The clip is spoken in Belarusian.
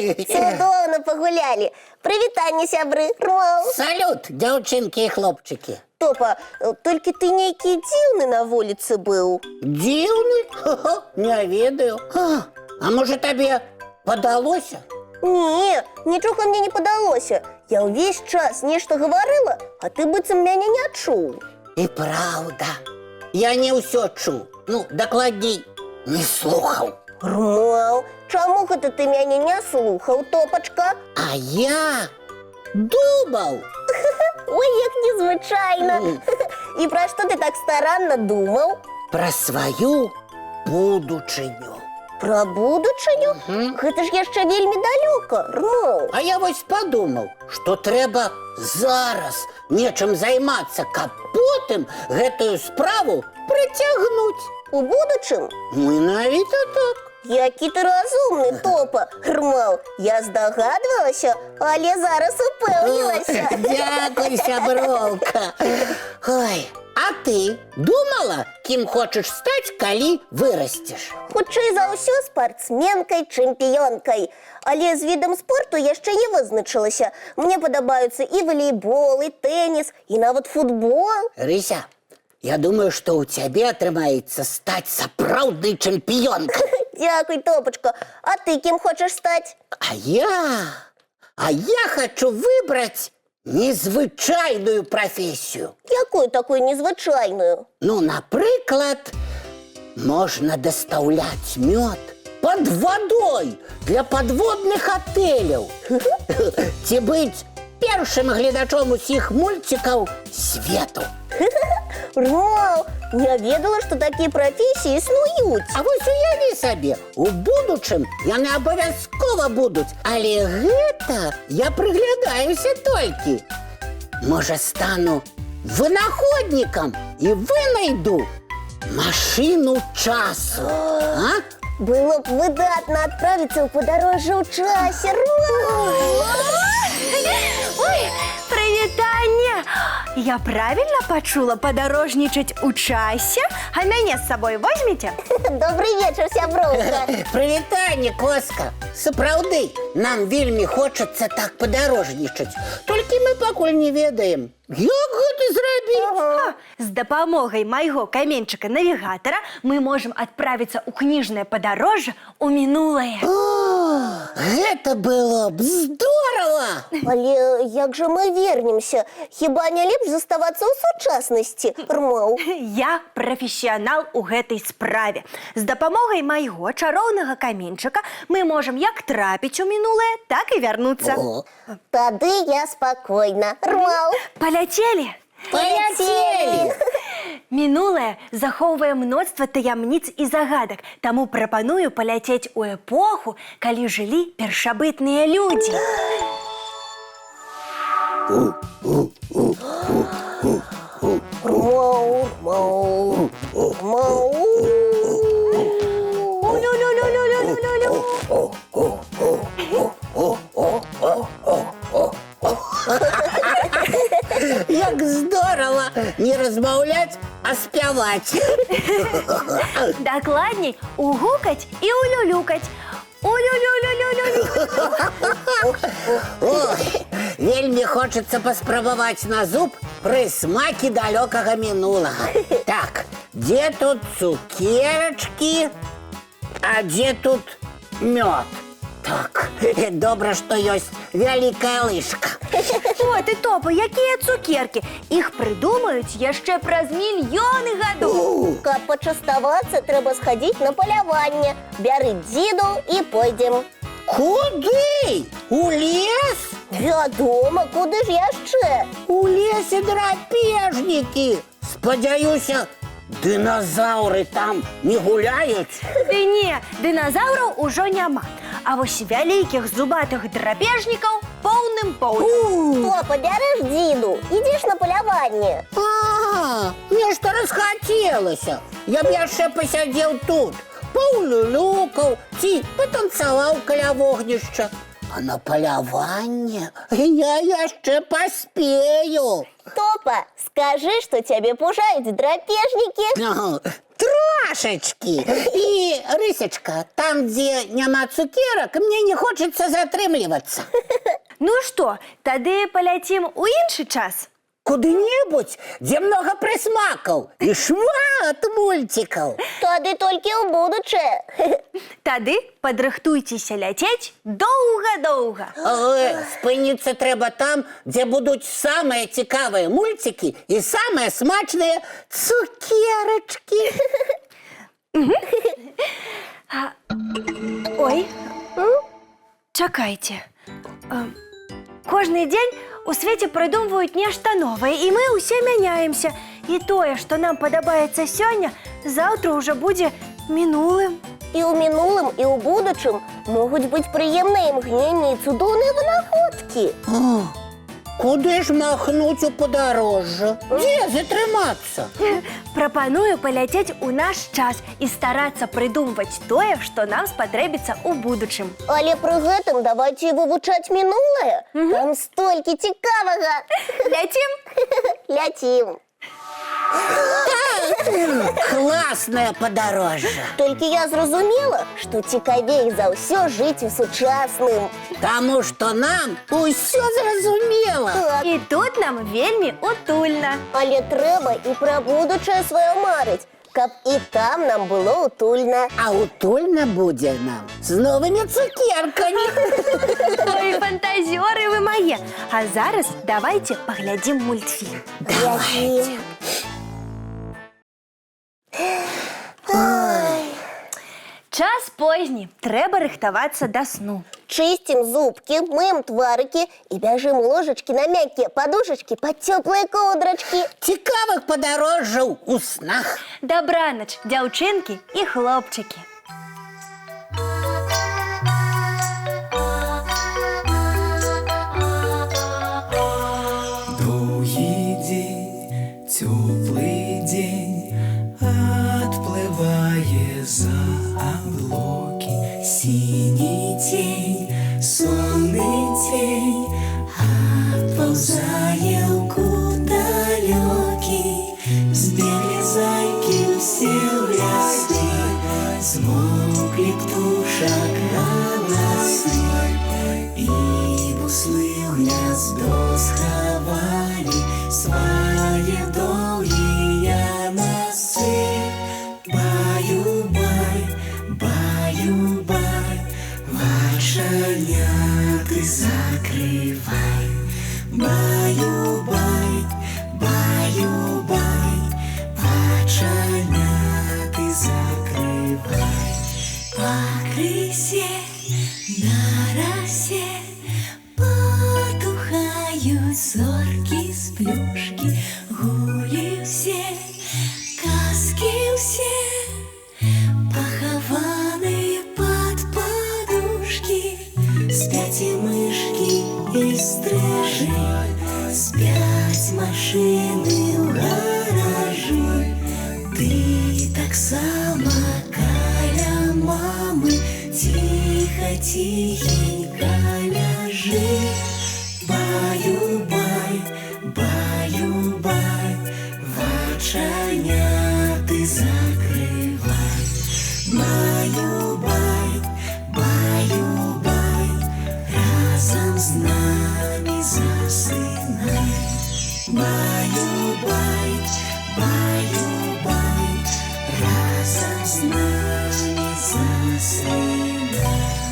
Цудоўна пагулялі. Прывітанне, сябры. Салют, дзяўчынкі і хлопчыкі. Топа, толькі ты нейкі дзіўны на вуліцы быў. Дзіўны? Не ведаю. А можа табе падалося? Не, нічога мне не падалося. Я ўвесь час нешта гаварыла, а ты быццам мяне не чуў. І праўда. Я не ўсё чуў. Ну, дакладней, не слухаў. Рмаў, чаму гэта ты мяне не слухаў, Топачка? А я думаў. Ой, як незвычайна. І пра што ты так старанна думаў? Пра сваю будучыню. Пра будучыню? Гэта ж яшчэ вельмі далёка, Рмаў. А я вось падумаў, што трэба зараз нечым займацца, каб потым гэтую справу прыцягнуць. У будучым? Менавіта так. Які ты разумны, Топа. Рмаў, я здагадвалася, але зараз упэўнілася. Дякуй, сяброўка. Ой, а ты думала, кім хочаш стаць, калі вырасцеш? Хутчэй за ўсё спартсменкай, чэмпіёнкай. Але з відам спорту яшчэ не вызначылася. Мне падабаюцца і валейбол, і тэніс, і нават футбол. Рыся, я думаю, што ў цябе атрымаецца стаць сапраўднай чэмпіёнкай. Дякуй, Топачка. А ты кім хочаш стаць? А я хочу выбраць незвычайную прафесію. Якую такую незвычайную? Ну, напрыклад, можна дастаўляць мёд под водой для падводных атэляў. Ці быць першым гледачом усіх мульцікаў свету. Рмаў, не ведала, што такія прафесіі існуюць. А вось уяві сабе, у будучым яны абавязкова будуць, але гэта я прыглядаюся толькі. Можа, стану вынаходнікам і вынайду машыну часу. А? Было б выдатна адправіцца ў падарожжа ў часе. Ой, прывітанне! Я правильно пачула падарожнічаць у часе? А мяне з сабой возьмеце? Добры вечар, сяброўка. Прывітанне, Коска. Сапраўды, нам вельмі хочацца так падарожнічаць. Толькі мы пакуль не ведаем, як гэта зрабіць. З дапамогай майго каменьчыка-навігатара мы можам адправіцца ў кніжнае падарожжа ў мінулае. Гэта было б здорава! Але як жа мы вернемся? Хіба не лепш заставацца ў сучаснасці, Рмаў? Я прафесіянал у гэтай справе. З дапамогай майго чароўнага каменьчыка мы можам як трапіць у мінулае, так і вярнуцца. Тады я спакойна. Рмаў. Паляцелі! Паляцелі! Мінулае захоўвае мноства таямніц і загадак, таму прапаную паляцець у эпоху, калі жылі першабытныя людзі. Рмаў, Рмаў, Рмаў. Як здорава не размаўляць, а спяваць. Дакладней, угукаць і улюлюкаць. Улюлюлюлюлюлю. Ой, вельмі хочацца паспрабаваць на зуб прысмакі далёкага мінулага. Так, дзе тут цукерачкі, а дзе тут мёд? Так, добра, што ёсць вялікая лыжка. О, ты, Топа, якія цукеркі? Іх прыдумаюць яшчэ праз мільёны гадоў. Каб пачаставацца, трэба схадзіць на паляванне. Бяры дзіду і пойдзем. Куды? У лес? Вядома, куды ж яшчэ? У лесе драпежнікі. Спадзяюся, дыназаўры там не гуляюць? Ды не, дыназаўраў ужо няма. А вось вялікіх зубатых драпежнікаў поўным-поўным. Топа, бярэш дзіду, ідзеш на паляванне. Нешта расхацелася. Я б яшчэ пасядзеў тут, поулюлюкав, ці потанцював каля вогнища. А на полювання я ще поспею. Топа, скажи, что тебя пужают драпежники. Ну, трошечки. І, Рисечка, там, де нема цукерок, мені не хочеться затримлюватися. Ну што, тады паляцім у іншы час. Куды-небудзь, дзе много присмакаў і шмат мультикаў. Тады толькі ў будучае. Тады падрыхтуйцеся ляцець доўга-доўга. Спыніцца трэба там, дзе будуць самыя цікавыя мультики і самыя смачныя цукерачкі. Ой, чакайце. Кожны дзень у свеце прыдумваюць нешта новае, і мы ўсе мяняемся. І тое, што нам падабаецца сёння, заўтра ўжо будзе мінулым. І ў мінулым, і ў будучым могуць быць прыемныя імгненні і цудоўныя вынаходкі. Куды ж махнуць у падарожжа? Дзе затрымацца? Прапаную паляцець у наш час і старацца прыдумваць тое, што нам спатрэбіцца ў будучым. Але пры гэтым давайце вывучаць мінулае. Там столькі цікавага. Ляцім? Ляцім. Класнае падарожжа. Толькі я зразумела, што цікавей за ўсё жыць у сучасным. Таму што нам усё зразумела. Так, І тут нам вельмі утульна. але трэба і пра будучае сваё марыць, каб і там нам было утульна. А утульна будзе нам з новымі цукеркамі. Ой, фантазёры вы мае. А зараз давайце паглядзім мультфільм. Давайте. Час позні, трэба рыхтавацца да сну. Чистим зубки, мыем тварыкі і бяжым у ложачкі на мяккія падушачкі пад цёплыя коўдрачкі. Цікавых падарожжаў у снах. Дабранач, дзяўчынкі і хлопчыкі. Долгий день, теплый день, отплывая за облаки. Синий тень, сонный тень, отползая куда далекий. Сбегли зайки все в лесы, смолкли птушек голосы. И буслы в гнездо сховали свои долгие носы. Баю-бай, баю-бай, вальшаняты закрывай. Баю-бай, баю-бай, вальшаняты закрывай. По крысе на росе потухают зорки с плюшки. Гули все, казки все, похованы под подушки. Спят и мышки, и стрижи, спят машины в гаражи. Ты так само каля мамы, тихо-тихенько ляжи. Баю-бай, баю-бай, вальшаняты закрывай. Баю-бай, баю-бай, разом с нами засынай. Баю-бай, баю-бай, разом с нами засынай.